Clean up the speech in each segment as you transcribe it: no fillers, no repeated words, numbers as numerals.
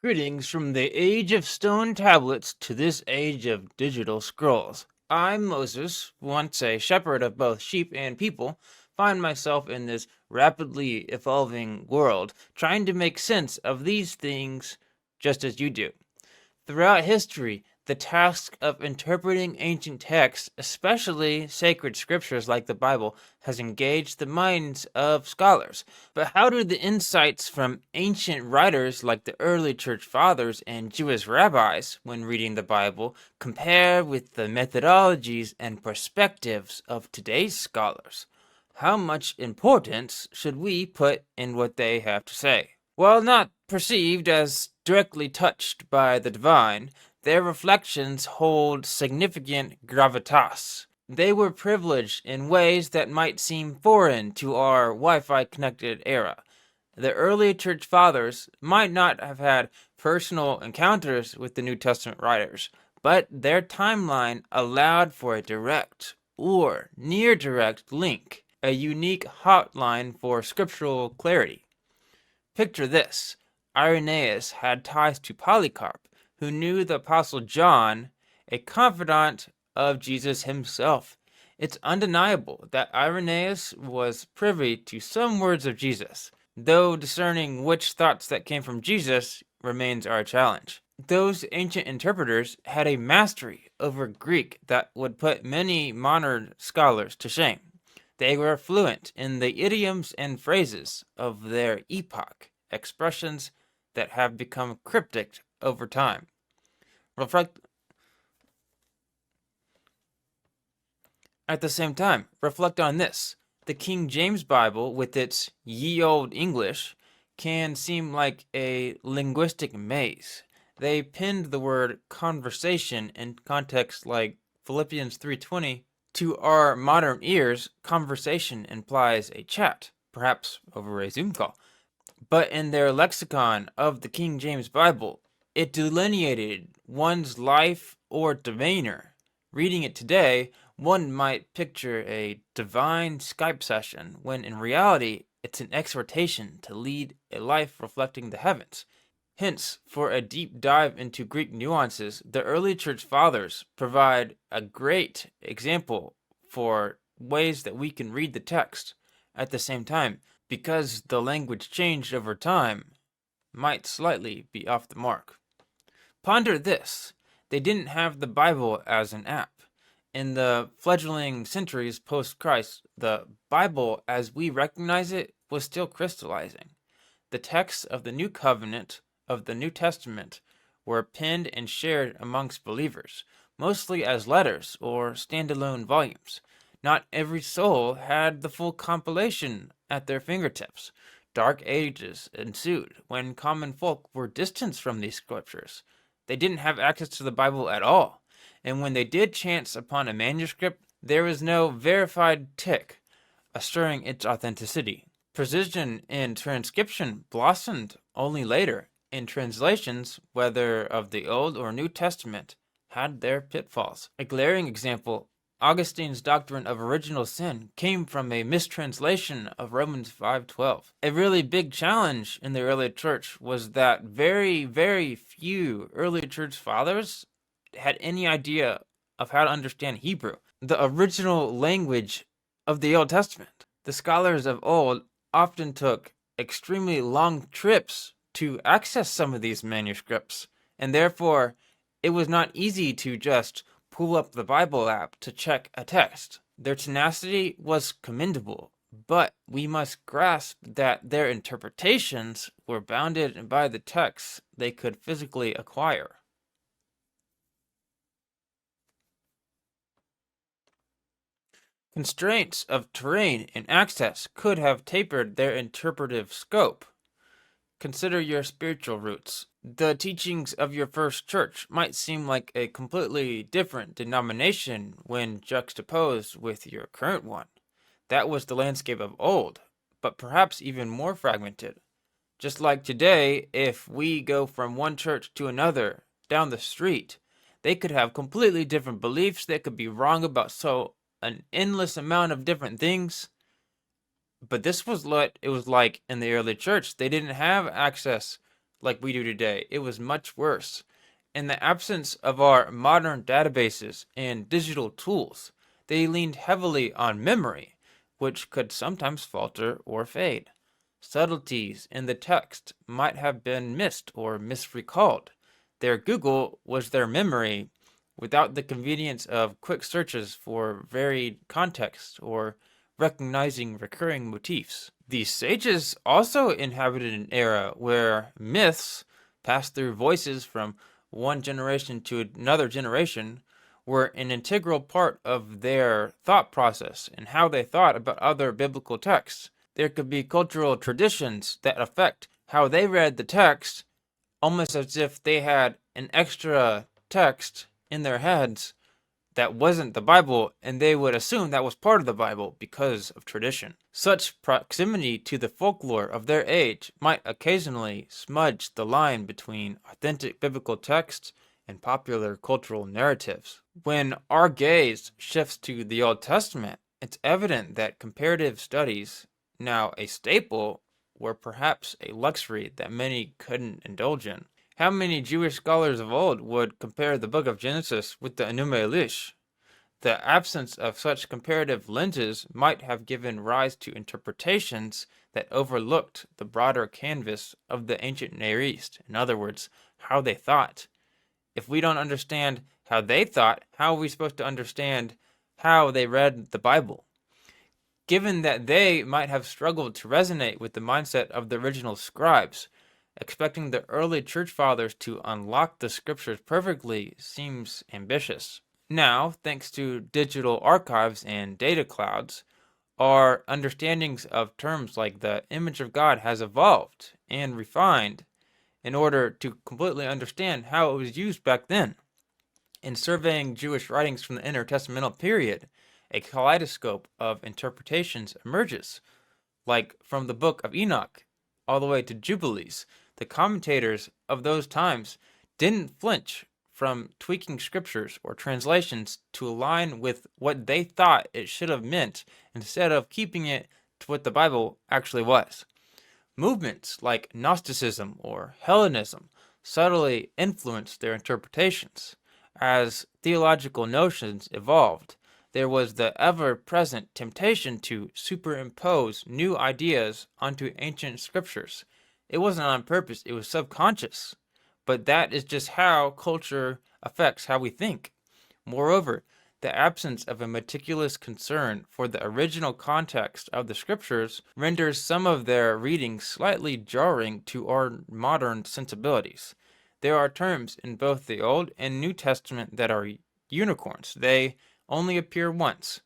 Greetings from the age of stone tablets to this age of digital scrolls. I, Moses, once a shepherd of both sheep and people, find myself in this rapidly evolving world, trying to make sense of these things just as you do. Throughout history, the task of interpreting ancient texts, especially sacred scriptures like the Bible, has engaged the minds of scholars. But how do the insights from ancient writers like the early church fathers and Jewish rabbis, when reading the Bible, compare with the methodologies and perspectives of today's scholars? How much importance should we put in what they have to say? While not perceived as directly touched by the divine, their reflections hold significant gravitas. They were privileged in ways that might seem foreign to our Wi-Fi connected era. The early church fathers might not have had personal encounters with the New Testament writers, but their timeline allowed for a direct or near direct link, a unique hotline for scriptural clarity. Picture this. Irenaeus had ties to Polycarp, who knew the Apostle John, a confidant of Jesus himself. It's undeniable that Irenaeus was privy to some words of Jesus, though discerning which thoughts that came from Jesus remains our challenge. Those ancient interpreters had a mastery over Greek that would put many modern scholars to shame. They were fluent in the idioms and phrases of their epoch, expressions that have become cryptic over time. At the same time, reflect on this. The King James Bible, with its ye olde English, can seem like a linguistic maze. They pinned the word conversation in contexts like Philippians 3:20. To our modern ears, conversation implies a chat, perhaps over a Zoom call. But in their lexicon of the King James Bible, it delineated one's life or demeanor. Reading it today, one might picture a divine Skype session, when in reality, it's an exhortation to lead a life reflecting the heavens. Hence, for a deep dive into Greek nuances, the early church fathers provide a great example for ways that we can read the text. At the same time, because the language changed over time, might slightly be off the mark. Ponder this. They didn't have the Bible as an app. In the fledgling centuries post-Christ, the Bible as we recognize it was still crystallizing. The texts of the New Covenant of the New Testament were penned and shared amongst believers, mostly as letters or standalone volumes. Not every soul had the full compilation at their fingertips. Dark ages ensued when common folk were distanced from these scriptures. They didn't have access to the Bible at all, and when they did chance upon a manuscript, there was no verified tick assuring its authenticity. Precision in transcription blossomed only later, and translations, whether of the Old or New Testament, had their pitfalls. A glaring example, Augustine's doctrine of original sin came from a mistranslation of Romans 5:12. A really big challenge in the early church was that very, very few early church fathers had any idea of how to understand Hebrew, the original language of the Old Testament. The scholars of old often took extremely long trips to access some of these manuscripts, and therefore it was not easy to just pull up the Bible app to check a text. Their tenacity was commendable, but we must grasp that their interpretations were bounded by the texts they could physically acquire. Constraints of terrain and access could have tapered their interpretive scope. Consider your spiritual roots. The teachings of your first church might seem like a completely different denomination when juxtaposed with your current one. That was the landscape of old, but perhaps even more fragmented. Just like today, if we go from one church to another down the street, they could have completely different beliefs. They could be wrong about an endless amount of different things. But this was what it was like in the early church. They didn't have access like we do today. It was much worse. In the absence of our modern databases and digital tools, they leaned heavily on memory, which could sometimes falter or fade. Subtleties in the text might have been missed or misrecalled. Their Google was their memory without the convenience of quick searches for varied context or recognizing recurring motifs. These sages also inhabited an era where myths passed through voices from one generation to another generation were an integral part of their thought process and how they thought about other biblical texts. There could be cultural traditions that affect how they read the text, almost as if they had an extra text in their heads that wasn't the Bible, and they would assume that was part of the Bible because of tradition. Such proximity to the folklore of their age might occasionally smudge the line between authentic biblical texts and popular cultural narratives. When our gaze shifts to the Old Testament, it's evident that comparative studies, now a staple, were perhaps a luxury that many couldn't indulge in. How many Jewish scholars of old would compare the book of Genesis with the Enuma Elish? The absence of such comparative lenses might have given rise to interpretations that overlooked the broader canvas of the ancient Near East. In other words, how they thought. If we don't understand how they thought, how are we supposed to understand how they read the Bible? Given that they might have struggled to resonate with the mindset of the original scribes, expecting the early church fathers to unlock the scriptures perfectly seems ambitious. Now, thanks to digital archives and data clouds, our understandings of terms like the image of God has evolved and refined in order to completely understand how it was used back then. In surveying Jewish writings from the intertestamental period, a kaleidoscope of interpretations emerges, like from the Book of Enoch all the way to Jubilees. The commentators of those times didn't flinch from tweaking scriptures or translations to align with what they thought it should have meant instead of keeping it to what the Bible actually was. Movements like Gnosticism or Hellenism subtly influenced their interpretations. As theological notions evolved, there was the ever-present temptation to superimpose new ideas onto ancient scriptures. It wasn't on purpose, it was subconscious. But that is just how culture affects how we think. Moreover, the absence of a meticulous concern for the original context of the scriptures renders some of their readings slightly jarring to our modern sensibilities. There are terms in both the Old and New Testament that are unicorns. They only appear once.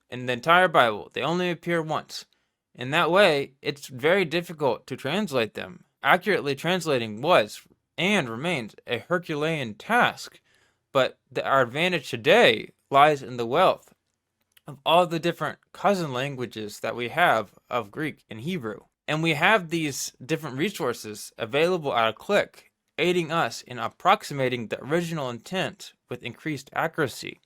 In the entire Bible, they only appear once. In that way, it's very difficult to translate them. Accurately translating was and remains a Herculean task, but our advantage today lies in the wealth of all the different cousin languages that we have of Greek and Hebrew. And we have these different resources available at a click, aiding us in approximating the original intent with increased accuracy.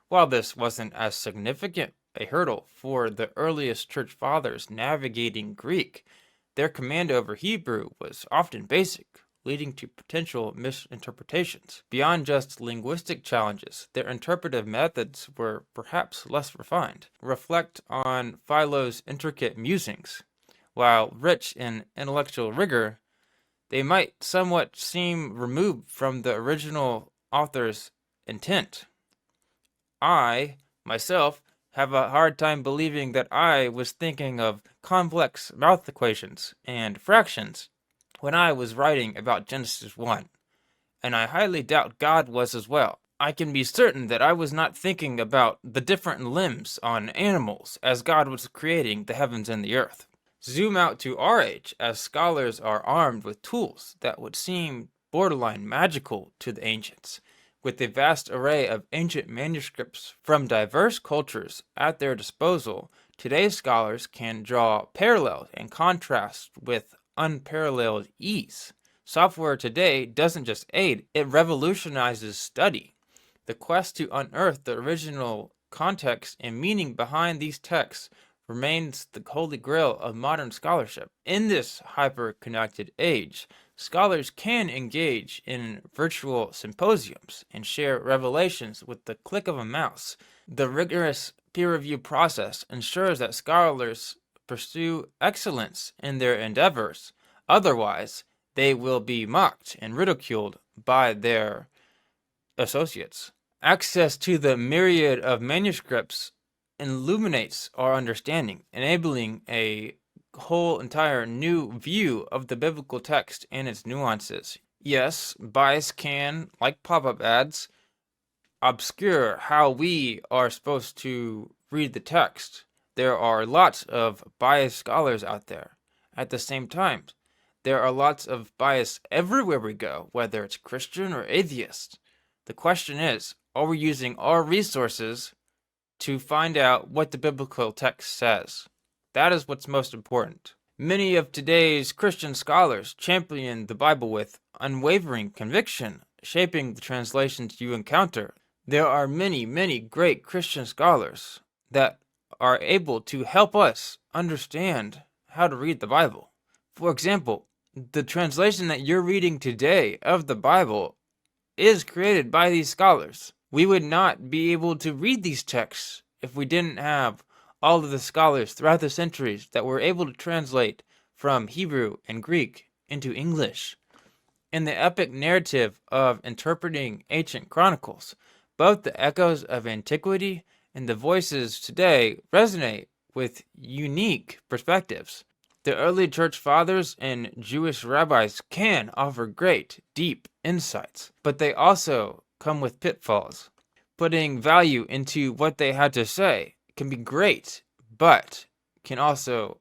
While this wasn't as significant a hurdle for the earliest church fathers navigating Greek, their command over Hebrew was often basic, leading to potential misinterpretations. Beyond just linguistic challenges, their interpretive methods were perhaps less refined. Reflect on Philo's intricate musings. While rich in intellectual rigor, they might somewhat seem removed from the original author's intent. I, myself, have a hard time believing that I was thinking of complex math equations and fractions when I was writing about Genesis 1, and I highly doubt God was as well. I can be certain that I was not thinking about the different limbs on animals as God was creating the heavens and the earth. Zoom out to our age as scholars are armed with tools that would seem borderline magical to the ancients. With a vast array of ancient manuscripts from diverse cultures at their disposal, today's scholars can draw parallels and contrasts with unparalleled ease. Software today doesn't just aid, it revolutionizes study. The quest to unearth the original context and meaning behind these texts remains the holy grail of modern scholarship. In this hyper-connected age, Scholars can engage in virtual symposiums and share revelations with the click of a mouse. The rigorous peer review process ensures that scholars pursue excellence in their endeavors. Otherwise, they will be mocked and ridiculed by their associates. Access to the myriad of manuscripts illuminates our understanding, enabling a whole entire new view of the biblical text and its nuances. Yes, bias can, like pop-up ads, obscure how we are supposed to read the text. There are lots of biased scholars out there. At the same time, there are lots of bias everywhere we go, whether it's Christian or atheist. The question is, are we using our resources to find out what the biblical text says? That is what's most important. Many of today's Christian scholars champion the Bible with unwavering conviction, shaping the translations you encounter. There are many, many great Christian scholars that are able to help us understand how to read the Bible. For example, the translation that you're reading today of the Bible is created by these scholars. We would not be able to read these texts if we didn't have all of the scholars throughout the centuries that were able to translate from Hebrew and Greek into English. In the epic narrative of interpreting ancient chronicles, both the echoes of antiquity and the voices today resonate with unique perspectives. The early church fathers and Jewish rabbis can offer great, deep insights, but they also come with pitfalls. Putting value into what they had to say can be great, but can also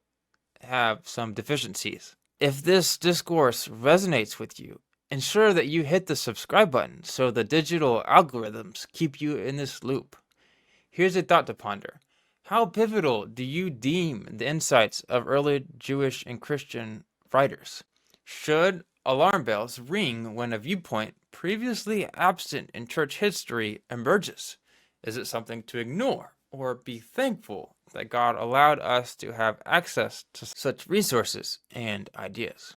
have some deficiencies. If this discourse resonates with you, ensure that you hit the subscribe button so the digital algorithms keep you in this loop. Here's a thought to ponder. How pivotal do you deem the insights of early Jewish and Christian writers? Should alarm bells ring when a viewpoint previously absent in church history emerges? Is it something to ignore or be thankful that God allowed us to have access to such resources and ideas?